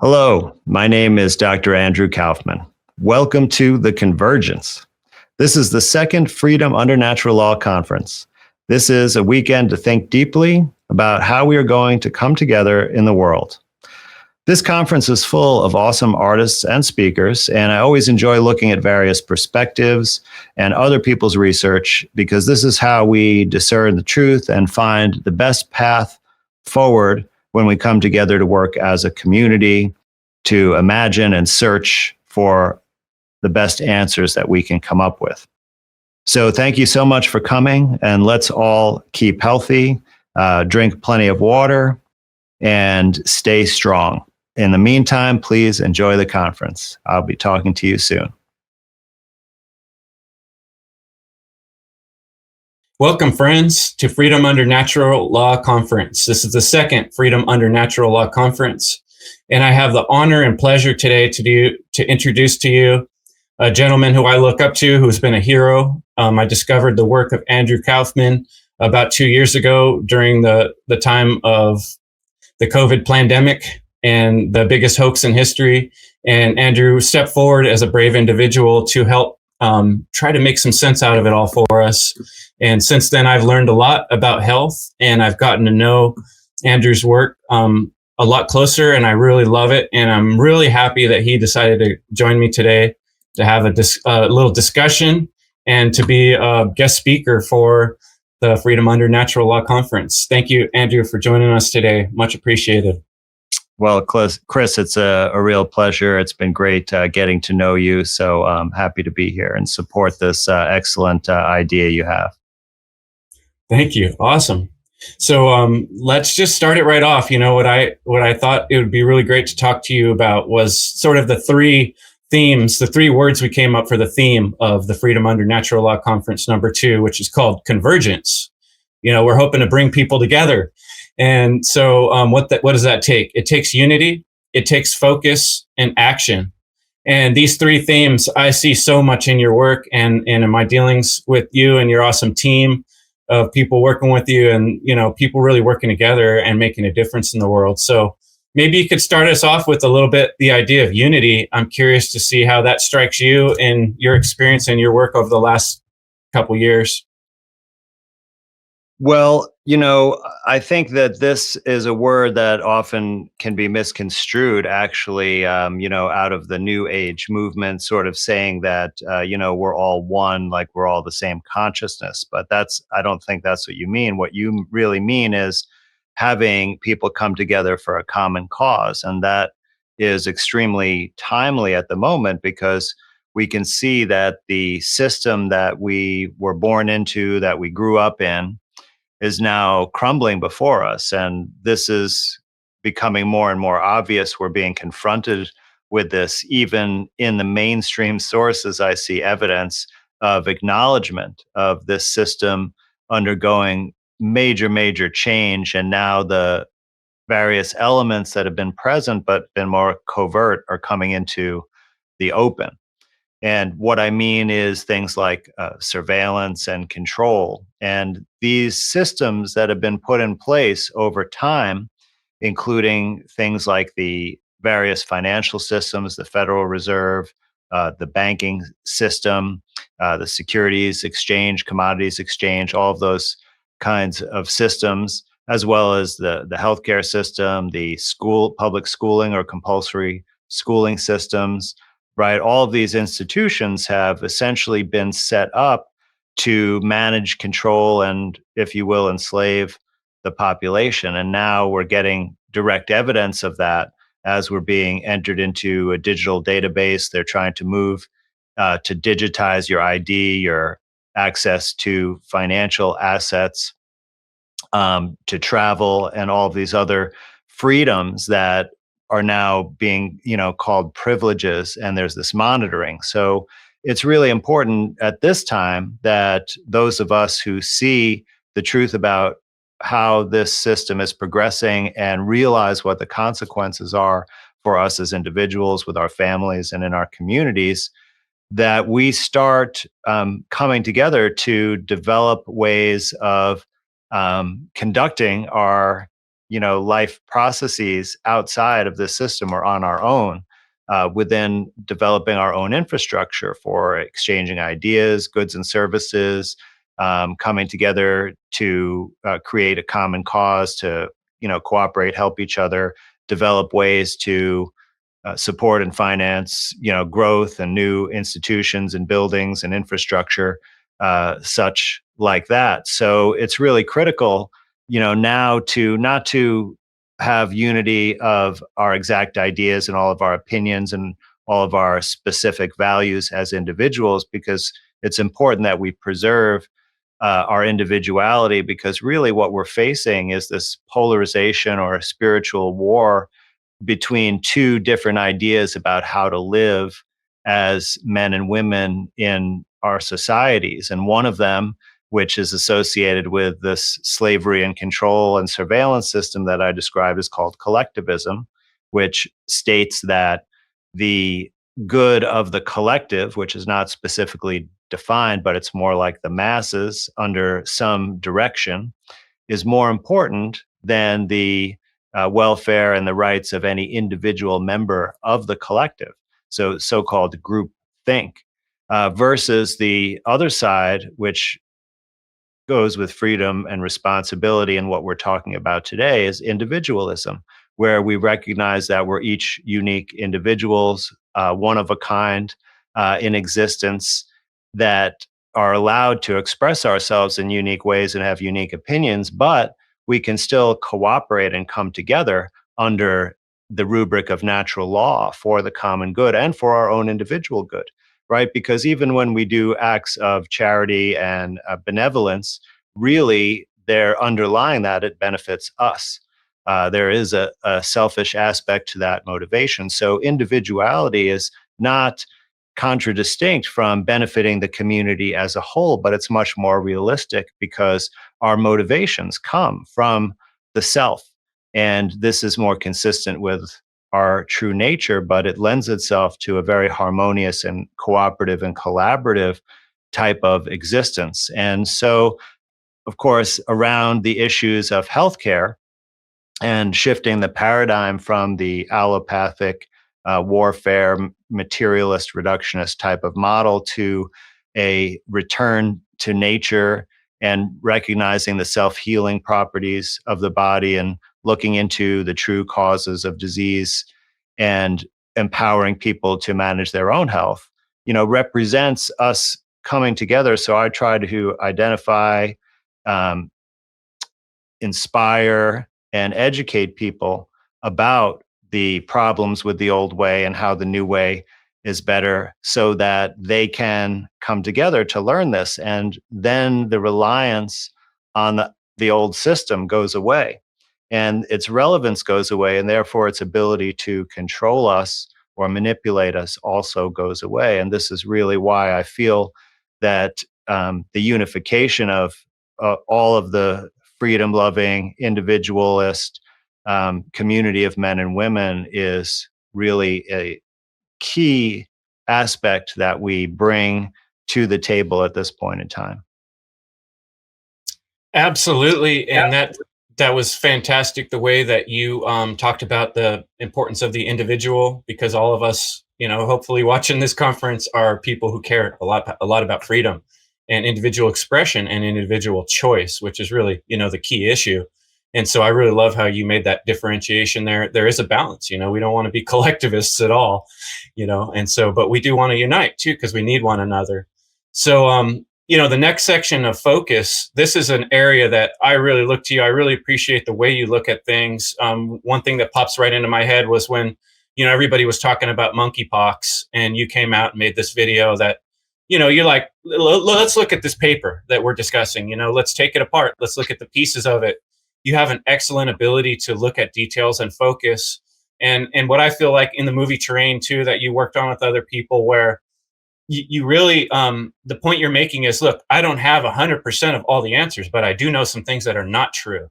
Hello, my name is Dr. Andrew Kaufman. Welcome to the Convergence. This is the second Freedom Under Natural Law Conference. This is a weekend to think deeply about how we are going to come together in the world. This conference is full of awesome artists and speakers, and I always enjoy looking at various perspectives and other people's research because this is how we discern the truth and find the best path forward when we come together to work as a community, to imagine and search for the best answers that we can come up with. So thank you so much for coming, and let's all keep healthy, drink plenty of water, and stay strong. In the meantime, please enjoy the conference. I'll be talking to you soon. Welcome, friends, to Freedom Under Natural Law Conference. This is the second Freedom Under Natural Law Conference, and I have the honor and pleasure today to introduce to you a gentleman who I look up to, who's been a hero. I discovered the work of Andrew Kaufman about 2 years ago during the time of the COVID pandemic and the biggest hoax in history. And Andrew stepped forward as a brave individual to help try to make some sense out of it all for us. And since then, I've learned a lot about health, and I've gotten to know Andrew's work a lot closer, and I really love it. And I'm really happy that he decided to join me today to have a little discussion and to be a guest speaker for the Freedom Under Natural Law Conference. Thank you, Andrew, for joining us today. Much appreciated. Well, Chris, it's a real pleasure. It's been great getting to know you. So I'm happy to be here and support this excellent idea you have. Thank you. Awesome. So let's just start it right off. You know, what I thought it would be really great to talk to you about was sort of the three themes, the three words we came up for the theme of the Freedom Under Natural Law Conference #2, which is called Convergence. You know, we're hoping to bring people together. And so what does that take? It takes unity, it takes focus, and action. And these three themes I see so much in your work and in my dealings with you and your awesome team of people working with you, and, you know, people really working together and making a difference in the world. So maybe you could start us off with a little bit the idea of unity. I'm curious to see how that strikes you in your experience and your work over the last couple years. Well, you know, I think that this is a word that often can be misconstrued, actually, out of the New Age movement, sort of saying that, we're all one, like we're all the same consciousness. But I don't think that's what you mean. What you really mean is having people come together for a common cause. And that is extremely timely at the moment because we can see that the system that we were born into, that we grew up in, is now crumbling before us. And this is becoming more and more obvious. We're being confronted with this. Even in the mainstream sources, I see evidence of acknowledgement of this system undergoing major, major change. And now the various elements that have been present but been more covert are coming into the open. And what I mean is things like surveillance and control. And these systems that have been put in place over time, including things like the various financial systems, the Federal Reserve, the banking system, the securities exchange, commodities exchange, all of those kinds of systems, as well as the healthcare system, the public schooling or compulsory schooling systems, right? All of these institutions have essentially been set up to manage, control, and, if you will, enslave the population. And now we're getting direct evidence of that as we're being entered into a digital database. They're trying to move to digitize your ID, your access to financial assets, to travel, and all of these other freedoms that are now being, called privileges, and there's this monitoring. So it's really important at this time that those of us who see the truth about how this system is progressing and realize what the consequences are for us as individuals, with our families, and in our communities, that we start coming together to develop ways of conducting our life processes outside of this system or on our own, within developing our own infrastructure for exchanging ideas, goods and services, coming together to create a common cause, to cooperate, help each other, develop ways to support and finance, growth and new institutions and buildings and infrastructure, such like that. So it's really critical, now to not to have unity of our exact ideas and all of our opinions and all of our specific values as individuals, because it's important that we preserve our individuality, because really what we're facing is this polarization or a spiritual war between two different ideas about how to live as men and women in our societies. And one of them, which is associated with this slavery and control and surveillance system that I described, is called collectivism, which states that the good of the collective, which is not specifically defined, but it's more like the masses under some direction, is more important than the welfare and the rights of any individual member of the collective. So, so-called group think, versus the other side, which goes with freedom and responsibility. And what we're talking about today is individualism, where we recognize that we're each unique individuals, one of a kind, in existence, that are allowed to express ourselves in unique ways and have unique opinions, but we can still cooperate and come together under the rubric of natural law for the common good and for our own individual good, right? Because even when we do acts of charity and benevolence, really they're underlying that it benefits us. There is a selfish aspect to that motivation. So individuality is not contradistinct from benefiting the community as a whole, but it's much more realistic because our motivations come from the self. And this is more consistent with our true nature, but it lends itself to a very harmonious and cooperative and collaborative type of existence. And so, of course, around the issues of healthcare and shifting the paradigm from the allopathic warfare, materialist, reductionist type of model to a return to nature and recognizing the self-healing properties of the body and looking into the true causes of disease and empowering people to manage their own health, represents us coming together. So I try to identify, um, inspire, and educate people about the problems with the old way and how the new way is better, so that they can come together to learn this. And then the reliance on the old system goes away and its relevance goes away. And therefore, its ability to control us or manipulate us also goes away. And this is really why I feel that the unification of all of the freedom loving, individualist community of men and women is really a key aspect that we bring to the table at this point in time. Absolutely. And that was fantastic, the way that you talked about the importance of the individual, because all of us, hopefully watching this conference are people who care a lot about freedom and individual expression and individual choice, which is really, the key issue. And so I really love how you made that differentiation there. There is a balance, we don't want to be collectivists at all, and so, but we do want to unite too, because we need one another. So, the next section of focus, this is an area that I really look to you. I really appreciate the way you look at things. One thing that pops right into my head was when, everybody was talking about monkeypox and you came out and made this video that, you're like, let's look at this paper that we're discussing, let's take it apart. Let's look at the pieces of it. You have an excellent ability to look at details and focus. And what I feel like in the movie Terrain too, that you worked on with other people, where you really, the point you're making is, look, I don't have 100% of all the answers, but I do know some things that are not true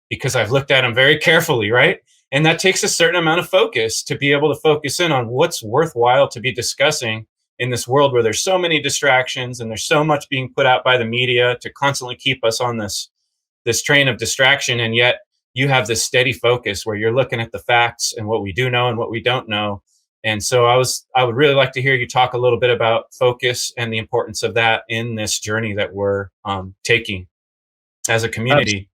because I've looked at them very carefully, right? And that takes a certain amount of focus to be able to focus in on what's worthwhile to be discussing in this world where there's so many distractions and there's so much being put out by the media to constantly keep us on this train of distraction. And yet you have this steady focus where you're looking at the facts and what we do know and what we don't know. And so I would really like to hear you talk a little bit about focus and the importance of that in this journey that we're taking as a community.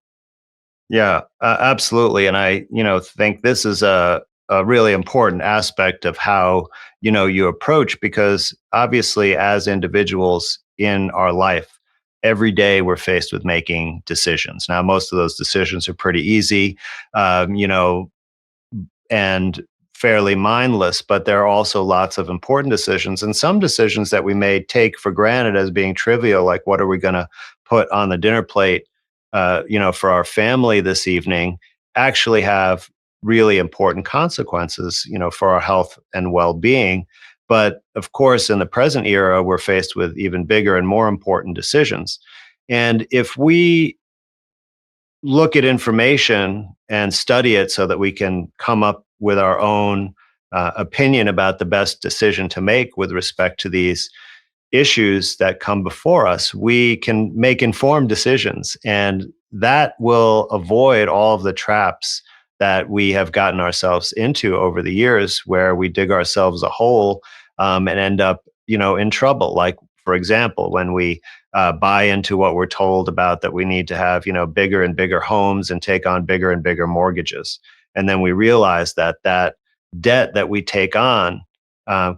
Yeah, absolutely. And I, think this is a really important aspect of how, you approach, because obviously as individuals in our life, every day we're faced with making decisions. Now, most of those decisions are pretty easy, and fairly mindless, but there are also lots of important decisions, and some decisions that we may take for granted as being trivial, like what are we going to put on the dinner plate, for our family this evening, actually have really important consequences, for our health and well-being. But of course, in the present era, we're faced with even bigger and more important decisions. And if we look at information and study it so that we can come up with our own opinion about the best decision to make with respect to these issues that come before us, we can make informed decisions. And that will avoid all of the traps that we have gotten ourselves into over the years, where we dig ourselves a hole, and end up, in trouble. Like, for example, when we buy into what we're told about that we need to have, bigger and bigger homes and take on bigger and bigger mortgages. And then we realize that that debt that we take on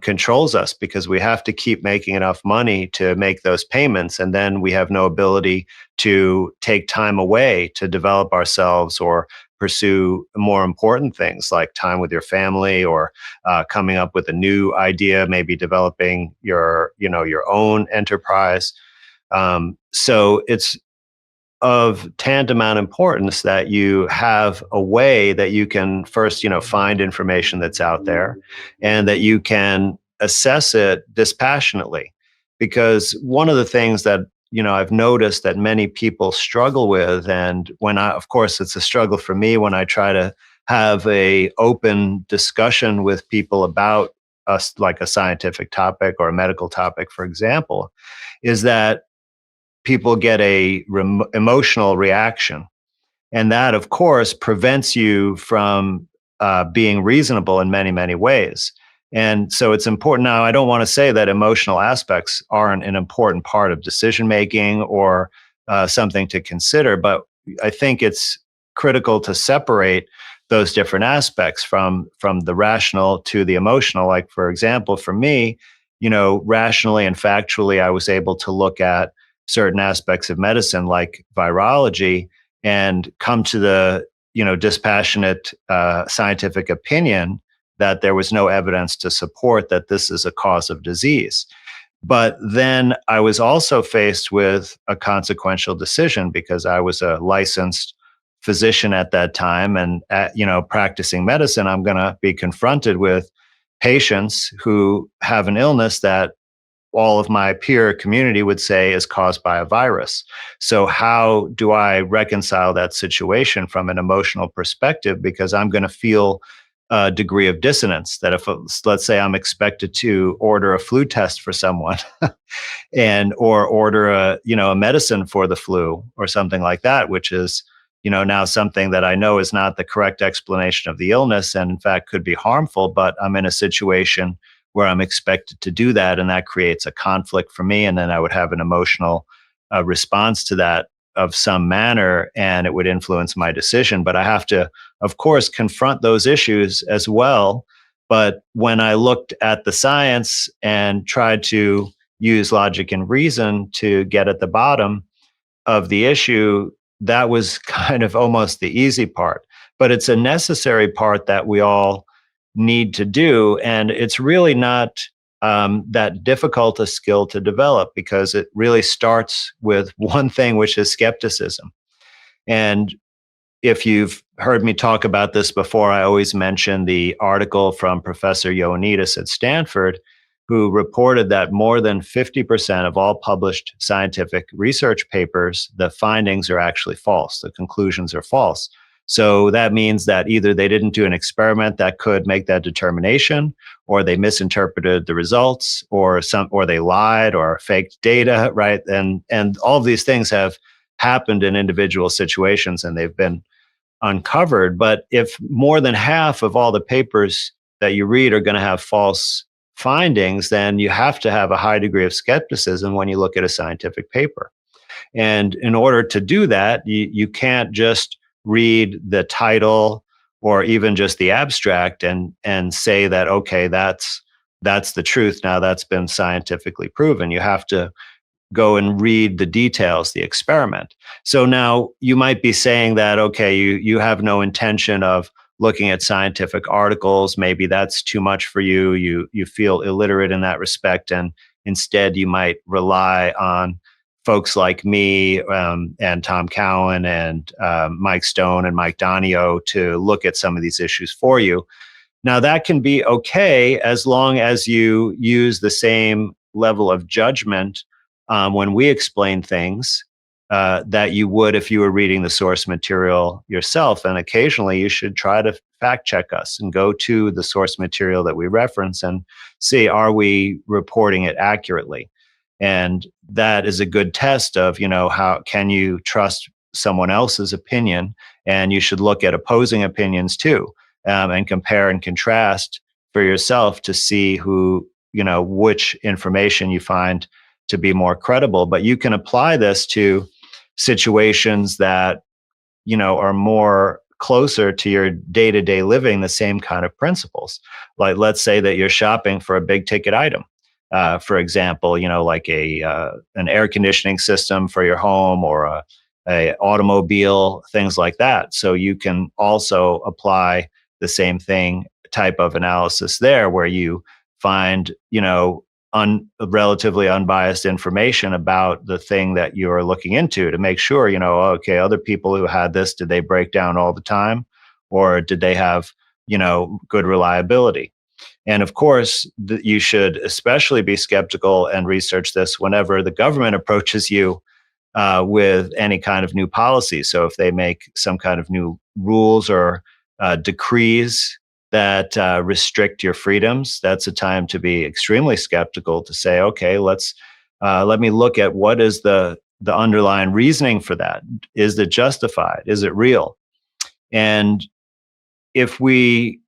controls us, because we have to keep making enough money to make those payments. And then we have no ability to take time away to develop ourselves or pursue more important things like time with your family, or coming up with a new idea, maybe developing your own enterprise. So it's of tantamount importance that you have a way that you can first, find information that's out there, and that you can assess it dispassionately. Because one of the things that, I've noticed that many people struggle with, and of course, it's a struggle for me when I try to have a open discussion with people about us, like a scientific topic or a medical topic, for example, is that people get a emotional reaction. And that, of course, prevents you from being reasonable in many, many ways. And so it's important. Now, I don't want to say that emotional aspects aren't an important part of decision making, or something to consider, but I think it's critical to separate those different aspects from the rational to the emotional. Like, for example, for me, rationally and factually, I was able to look at certain aspects of medicine, like virology, and come to the dispassionate scientific opinion that there was no evidence to support that this is a cause of disease. But then I was also faced with a consequential decision, because I was a licensed physician at that time, and practicing medicine, I'm going to be confronted with patients who have an illness that all of my peer community would say is caused by a virus. So how do I reconcile that situation from an emotional perspective? Because I'm going to feel a degree of dissonance that if, let's say, I'm expected to order a flu test for someone, and or order a medicine for the flu or something like that, which is now something that I know is not the correct explanation of the illness, and in fact could be harmful, but I'm in a situation where I'm expected to do that, and that creates a conflict for me. And then I would have an emotional response to that of some manner, and it would influence my decision. But I have to, of course, confront those issues as well. But when I looked at the science and tried to use logic and reason to get at the bottom of the issue, that was kind of almost the easy part. But it's a necessary part that we all need to do. And it's really not that difficult a skill to develop, because it really starts with one thing, which is skepticism. And if you've heard me talk about this before, I always mention the article from Professor Ioannidis at Stanford, who reported that more than 50% of all published scientific research papers, the findings are actually false. The conclusions are false. So that means that either they didn't do an experiment that could make that determination, or they misinterpreted the results, or they lied or faked data, right? And all of these things have happened in individual situations, and they've been uncovered. But if more than half of all the papers that you read are going to have false findings, then you have to have a high degree of skepticism when you look at a scientific paper. And in order to do that, you can't just read the title or even just the abstract and say that, okay, that's the truth. Now that's been scientifically proven. You have to go and read the details, the experiment. So now you might be saying that, okay, you have no intention of looking at scientific articles. Maybe that's too much for you. You feel illiterate in that respect, and instead you might rely on folks like me, and Tom Cowan and Mike Stone and Mike Donio to look at some of these issues for you. Now, that can be okay as long as you use the same level of judgment when we explain things that you would if you were reading the source material yourself. And occasionally you should try to fact check us and go to the source material that we reference and see, are we reporting it accurately? And that is a good test of, how can you trust someone else's opinion? And you should look at opposing opinions too, and compare and contrast for yourself to see which information you find to be more credible. But you can apply this to situations that, are more closer to your day-to-day living, the same kind of principles. Like, let's say that you're shopping for a big ticket item. For example, like an air conditioning system for your home, or a automobile, things like that. So you can also apply the same thing, type of analysis there, where you find, relatively unbiased information about the thing that you're looking into, to make sure, okay, other people who had this, did they break down all the time, or did they have, good reliability? And of course, you should especially be skeptical and research this whenever the government approaches you with any kind of new policy. So if they make some kind of new rules or decrees that restrict your freedoms, that's a time to be extremely skeptical, to say, okay, let me look at what is the underlying reasoning for that. Is it justified? Is it real? And if we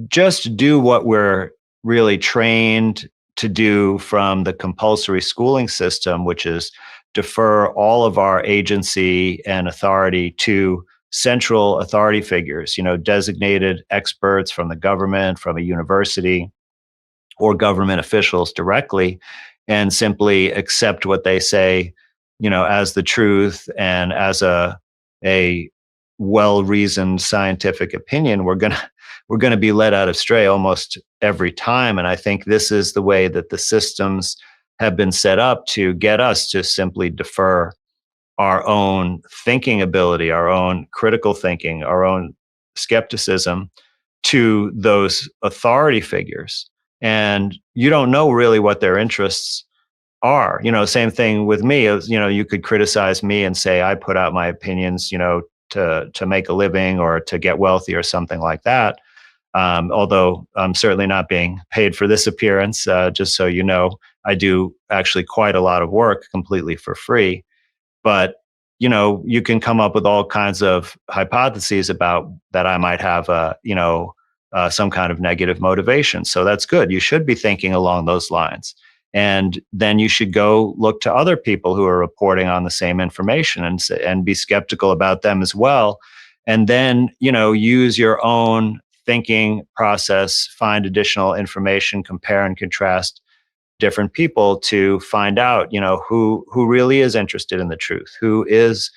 just do what we're really trained to do from the compulsory schooling system, which is defer all of our agency and authority to central authority figures, designated experts from the government, from a university, or government officials directly, and simply accept what they say, as the truth and as a well-reasoned scientific opinion, we're going to be led out of stray almost every time. And I think this is the way that the systems have been set up to get us to simply defer our own thinking ability, our own critical thinking, our own skepticism to those authority figures. And you don't know really what their interests are. Same thing with me. You could criticize me and say I put out my opinions, to make a living or to get wealthy or something like that. Although I'm certainly not being paid for this appearance, just so you know, I do actually quite a lot of work completely for free. But you can come up with all kinds of hypotheses about that I might have some kind of negative motivation. So that's good. You should be thinking along those lines. And then you should go look to other people who are reporting on the same information and be skeptical about them as well. And then, use your own thinking process, find additional information, compare and contrast different people to find out, who really is interested in the truth, who is,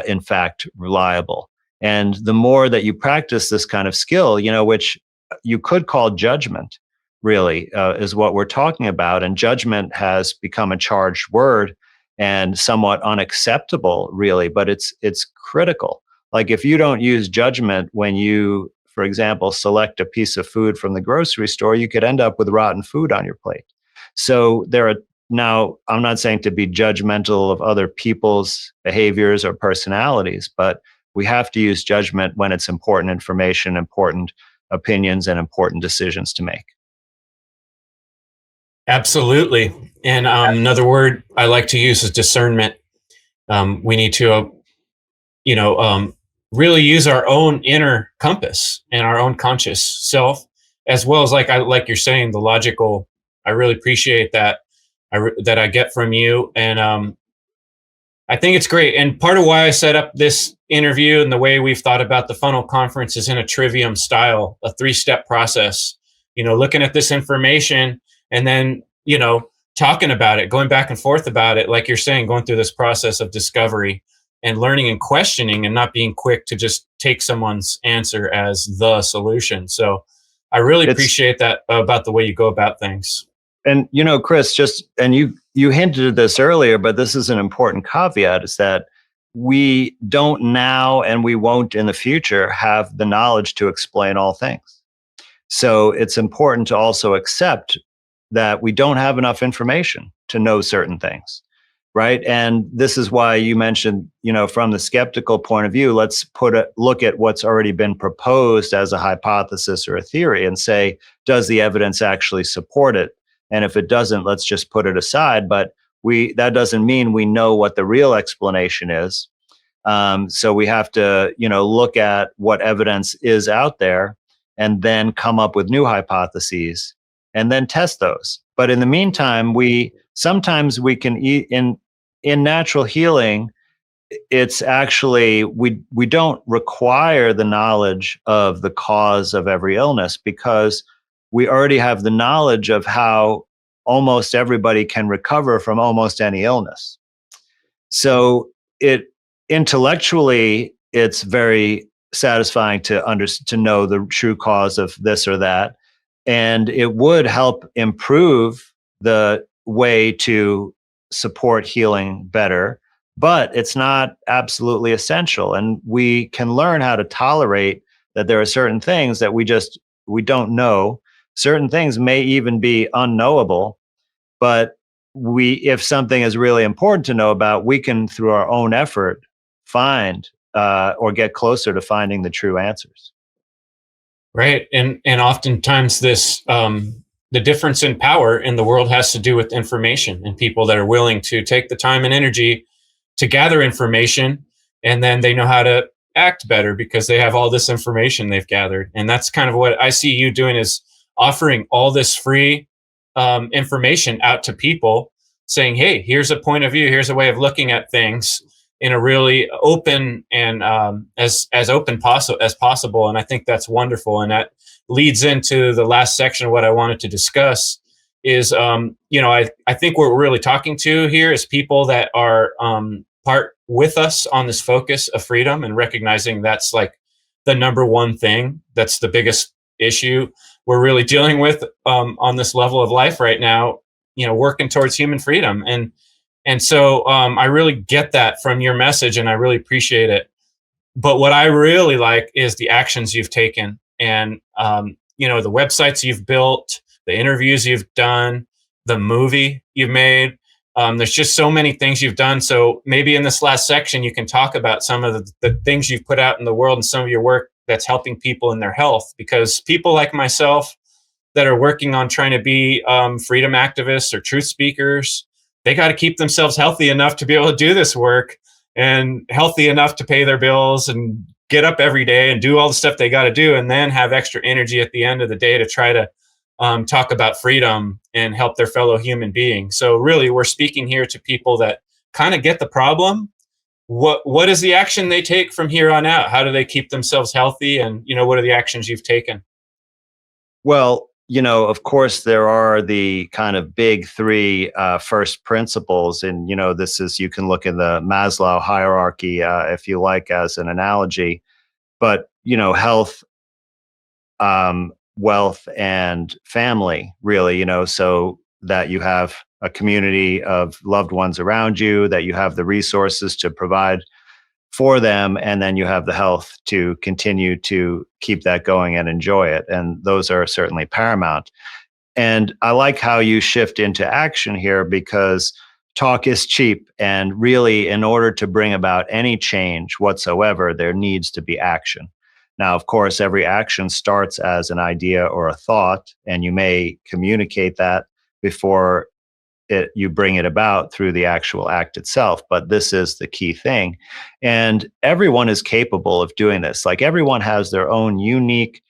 in fact, reliable. And the more that you practice this kind of skill, which you could call judgment, really, is what we're talking about. And judgment has become a charged word and somewhat unacceptable, really, but it's critical. Like, if you don't use judgment when you, for example, select a piece of food from the grocery store, you could end up with rotten food on your plate. So now, I'm not saying to be judgmental of other people's behaviors or personalities, but we have to use judgment when it's important information, important opinions, and important decisions to make. Absolutely. And another word I like to use is discernment. We need to, really use our own inner compass and our own conscious self, as well as like you're saying, the logical. I really appreciate that. That I get from you, and I think it's great. And part of why I set up this interview and the way we've thought about the funnel conference is in a trivium style, a 3-step process. Looking at this information and then talking about it, going back and forth about it, like you're saying, going through this process of discovery and learning and questioning, and not being quick to just take someone's answer as the solution. So I really It's appreciate that about the way you go about things. And Chris, and you hinted at this earlier, but this is an important caveat: is that we don't now, and we won't in the future, have the knowledge to explain all things. So it's important to also accept that we don't have enough information to know certain things, right? And this is why you mentioned, from the skeptical point of view, let's look at what's already been proposed as a hypothesis or a theory and say, does the evidence actually support it? And if it doesn't, let's just put it aside. But that doesn't mean we know what the real explanation is. So we have to, look at what evidence is out there, and then come up with new hypotheses, and then test those. But in the meantime, sometimes we can in natural healing, it's actually, we don't require the knowledge of the cause of every illness, because we already have the knowledge of how almost everybody can recover from almost any illness. So intellectually, it's very satisfying to know the true cause of this or that, and it would help improve the way to support healing better, but it's not absolutely essential. And we can learn how to tolerate that there are certain things that we don't know. Certain things may even be unknowable, but if something is really important to know about, we can, through our own effort, find or get closer to finding the true answers. Right. And oftentimes the difference in power in the world has to do with information and people that are willing to take the time and energy to gather information, and then they know how to act better because they have all this information they've gathered. And that's kind of what I see you doing, is offering all this free information out to people, saying, hey, here's a point of view, here's a way of looking at things in a really open and as open as possible. And I think that's wonderful. And that leads into the last section of what I wanted to discuss is, I think what we're really talking to here is people that are part with us on this focus of freedom, and recognizing that's like the number one thing. That's the biggest issue we're really dealing with on this level of life right now, working towards human freedom. And so I really get that from your message, and I really appreciate it. But what I really like is the actions you've taken, and the websites you've built, the interviews you've done, the movie you've made. There's just so many things you've done. So maybe in this last section, you can talk about some of the things you've put out in the world and some of your work that's helping people in their health. Because people like myself that are working on trying to be freedom activists or truth speakers, they got to keep themselves healthy enough to be able to do this work, and healthy enough to pay their bills and get up every day and do all the stuff they got to do, and then have extra energy at the end of the day to try to talk about freedom and help their fellow human being. So really, we're speaking here to people that kind of get the problem. What is the action they take from here on out? How do they keep themselves healthy? And, what are the actions you've taken? Well, of course, there are the kind of big three first principles. And, you can look at the Maslow hierarchy, if you like, as an analogy. But, health, wealth, and family, really, so that you have a community of loved ones around you, that you have the resources to provide for them, and then you have the health to continue to keep that going and enjoy it. And those are certainly paramount. And I like how you shift into action here, because talk is cheap. And really, in order to bring about any change whatsoever, there needs to be action. Now, of course, every action starts as an idea or a thought, and you may communicate that before you bring it about through the actual act itself. But this is the key thing. And everyone is capable of doing this. Like everyone has their own unique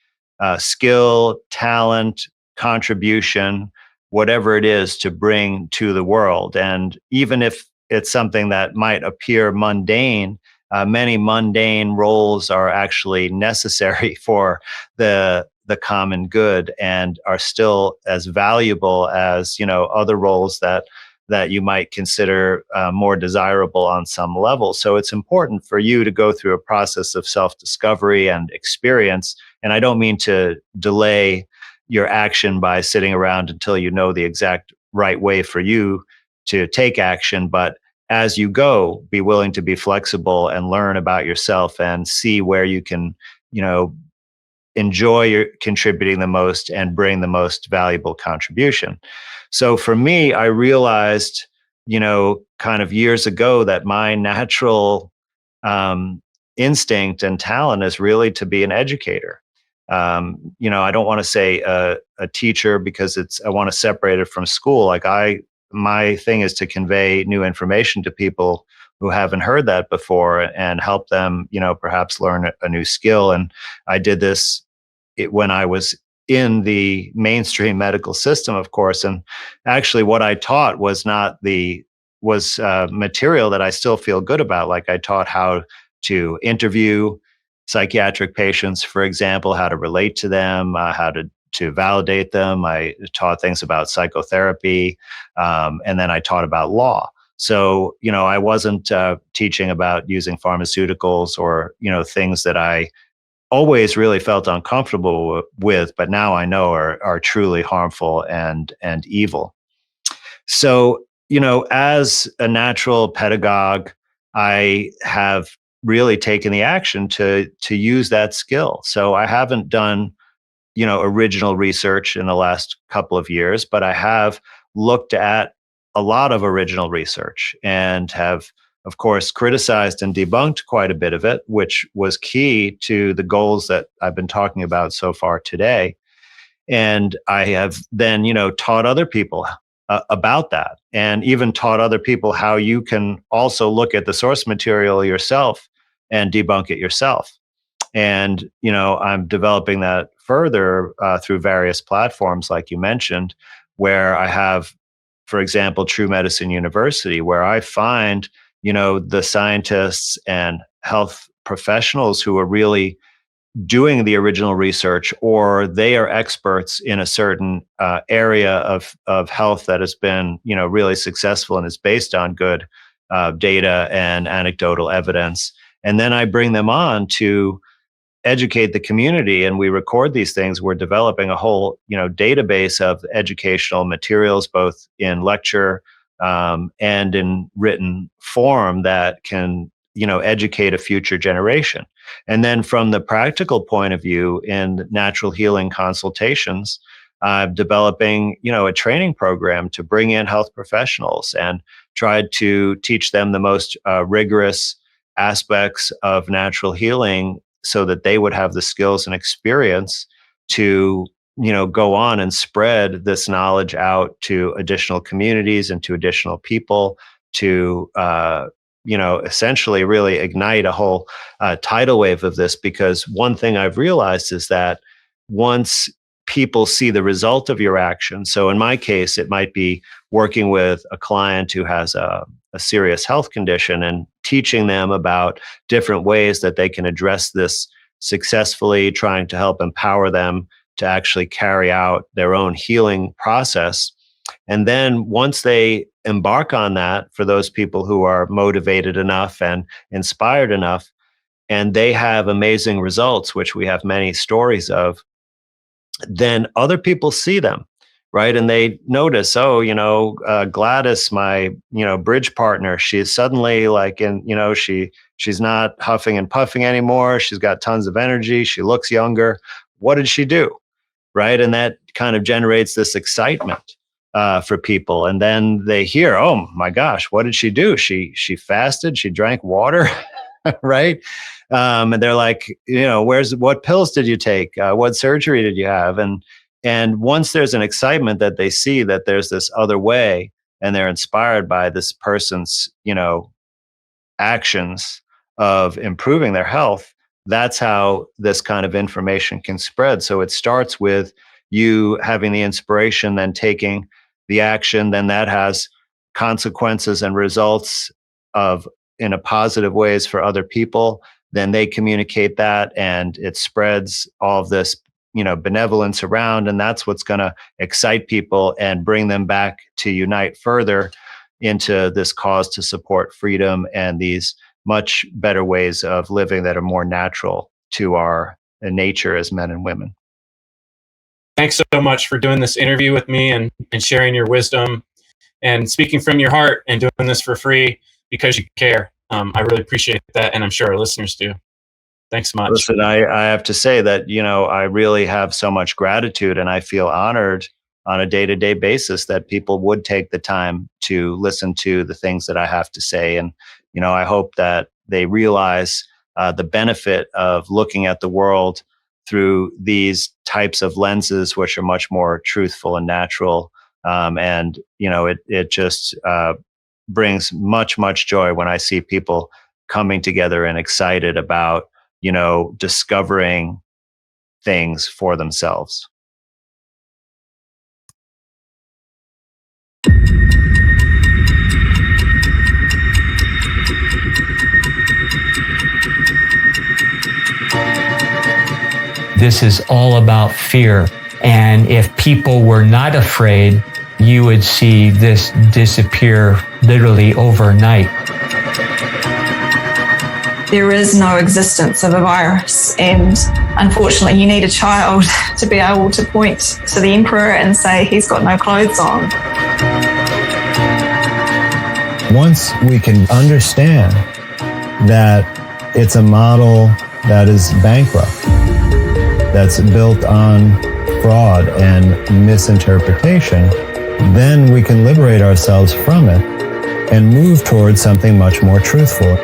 skill, talent, contribution, whatever it is to bring to the world. And even if it's something that might appear mundane, many mundane roles are actually necessary for the common good and are still as valuable as other roles that you might consider more desirable on some level. So it's important for you to go through a process of self-discovery and experience. And I don't mean to delay your action by sitting around until you know the exact right way for you to take action, but as you go, be willing to be flexible and learn about yourself and see where you can, enjoy your contributing the most and bring the most valuable contribution. So for me, I realized, kind of years ago that my natural um, instinct and talent is really to be an educator. I don't want to say a teacher because I want to separate it from school. My thing is to convey new information to people who haven't heard that before and help them, perhaps learn a new skill. And I did this when I was in the mainstream medical system, of course. And actually, what I taught was not was material that I still feel good about. Like I taught how to interview psychiatric patients, for example, how to relate to them, how to validate them. I taught things about psychotherapy, and then I taught about law. So, I wasn't teaching about using pharmaceuticals or, things that I always really felt uncomfortable with, but now I know are truly harmful and evil. So, as a natural pedagogue, I have really taken the action to use that skill. So I haven't done, original research in the last couple of years, but I have looked at a lot of original research and have, of course, criticized and debunked quite a bit of it, which was key to the goals that I've been talking about so far today. And I have then, taught other people about that, and even taught other people how you can also look at the source material yourself and debunk it yourself. And, I'm developing that further through various platforms, like you mentioned, where I have, for example, True Medicine University, where I find, the scientists and health professionals who are really doing the original research, or they are experts in a certain area of health that has been, really successful and is based on good data and anecdotal evidence. And then I bring them on to educate the community, and we record these things. We're developing a whole database of educational materials, both in lecture and in written form, that can educate a future generation. And then from the practical point of view, in natural healing consultations, developing a training program to bring in health professionals and tried to teach them the most rigorous aspects of natural healing, so that they would have the skills and experience to go on and spread this knowledge out to additional communities and to additional people, to essentially really ignite a whole tidal wave of this. Because one thing I've realized is that once people see the result of your action, so in my case, it might be working with a client who has a serious health condition and teaching them about different ways that they can address this successfully, trying to help empower them to actually carry out their own healing process. And then once they embark on that, for those people who are motivated enough and inspired enough, and they have amazing results, which we have many stories of, then other people see them, right? And they notice, oh, Gladys, my, bridge partner, she's suddenly like she's not huffing and puffing anymore. She's got tons of energy. She looks younger. What did she do? Right. And that kind of generates this excitement for people. And then they hear, oh my gosh, what did she do? She fasted, she drank water, right? And they're like, what pills did you take? What surgery did you have? And once there's an excitement that they see that there's this other way, and they're inspired by this person's, actions of improving their health, that's how this kind of information can spread. So it starts with you having the inspiration, then taking the action, then that has consequences and results of in a positive ways for other people. Then they communicate that, and it spreads all of this, benevolence around, and that's what's going to excite people and bring them back to unite further into this cause to support freedom and these much better ways of living that are more natural to our nature as men and women. Thanks so much for doing this interview with me and sharing your wisdom and speaking from your heart and doing this for free because you care. I really appreciate that, and I'm sure our listeners do. Thanks much. Listen, I have to say that, I really have so much gratitude, and I feel honored on a day-to-day basis that people would take the time to listen to the things that I have to say. And, I hope that they realize the benefit of looking at the world through these types of lenses, which are much more truthful and natural. And, it just brings much, much joy when I see people coming together and excited about, discovering things for themselves. This is all about fear. And if people were not afraid, you would see this disappear literally overnight. There is no existence of a virus, and unfortunately you need a child to be able to point to the emperor and say he's got no clothes on. Once we can understand that it's a model that is bankrupt, that's built on fraud and misinterpretation, then we can liberate ourselves from it and move towards something much more truthful.